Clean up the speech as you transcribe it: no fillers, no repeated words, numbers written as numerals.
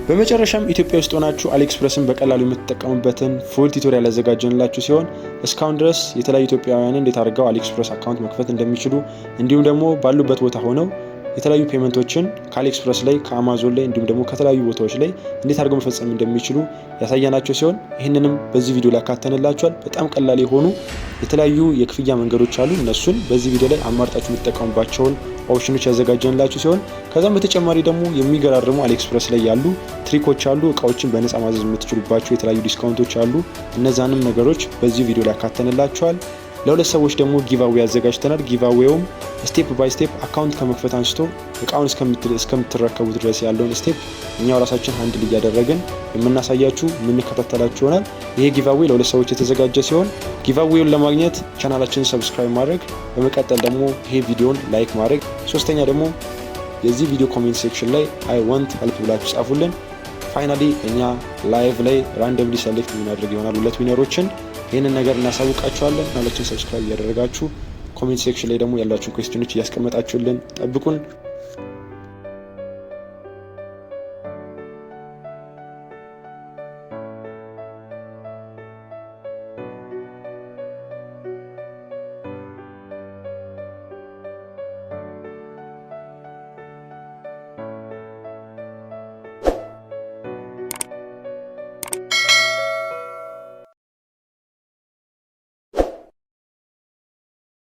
በመጨረሻም ኢትዮጵያ ውስጥ ሆናችሁ አሊኤክስፕረስን በቀላሉ የምትጠቀሙበትን ፉል ቱቶሪያል ያዘጋጀንላችሁ ሲሆን እስካሁን ድረስ የተለያዩ ኢትዮጵያውያን እንዴት አድርገው አሊኤክስፕረስ አካውንት መክፈት እንደሚችሉ እንዲሁም ደግሞ ባሉበት ቦታ ሆነው የተለያዩ ፔመንቶችን ከአሊኤክስፕረስ ላይ ከአማዞን ላይ እንዲሁም ደግሞ ከተለያዩ ቦታዎች ላይ እንዴት አድርገው መፈጸም እንደሚችሉ ያሳያናቸው ሲሆን ይህንንም በዚህ ቪዲዮ ላይ አካተንላችኋል። በጣም ቀላል የሆኑ የተለያዩ የክፍያ መንገዶች አሉ። እነሱን በዚህ ቪዲዮ ላይ አማርጣችሁ የምትጠቀሙባቸውን ኦፕሽኖች ያዘጋጀንላችሁ ሲሆን ከዛም በተጨማሪ ደግሞ የሚገራርሙ አሊኤክስፕረስ ላይ ያሉ ትሪኮች አሉ። እቃዎችን በነፃ ማዘዝ የምትችሉባቸው የተለያዩ ዲስካውንቶች አሉ። እነዛንም ነገሮች በዚህ ቪዲዮ ላይ አካተንላችኋል። ለሁለት ሰዎች ደግሞ ጊቫዌይ አዘጋጅተናል። ጊቫዌውም ስቴፕ ባይ ስቴፕ አካውንት ከመክፈት አንስቶ እቃውን እስከምትረከቡት ድረስ ያለውን ስቴፕ እኛው ራሳችን ሃንድል እያደረግን የምናሳያችሁ የምንከታተላችሁ ይሆናል። ይሄ ጊቫዌይ ለሁለት ሰዎች የተዘጋጀ ሲሆን ጊቫዌውን ለማግኘት ቻናላችንን ሰብስክራይብ ማድረግ፣ በመቀጠል ደግሞ ይሄ ቪዲዮን ላይክ ማድረግ፣ ሶስተኛ ደግሞ የዚህ ቪዲዮ ኮሜንት ሴክሽን ላይ አይ ዋንት ሄልፕ ብላችሁ ጻፉልን። ፋይናሊ እኛ ላይቭ ላይ ራንደምሊ ሰሌክት የምናደርግ ይሆናል ሁለት ዊነሮችን። ይህንን ነገር እናሳውቃችኋለን። ቻናላችንን ሰብስክራይብ እያደረጋችሁ ኮሜንት ሴክሽን ላይ ደግሞ ያላችሁን ኩዌስችኖች እያስቀመጣችሁልን ጠብቁን።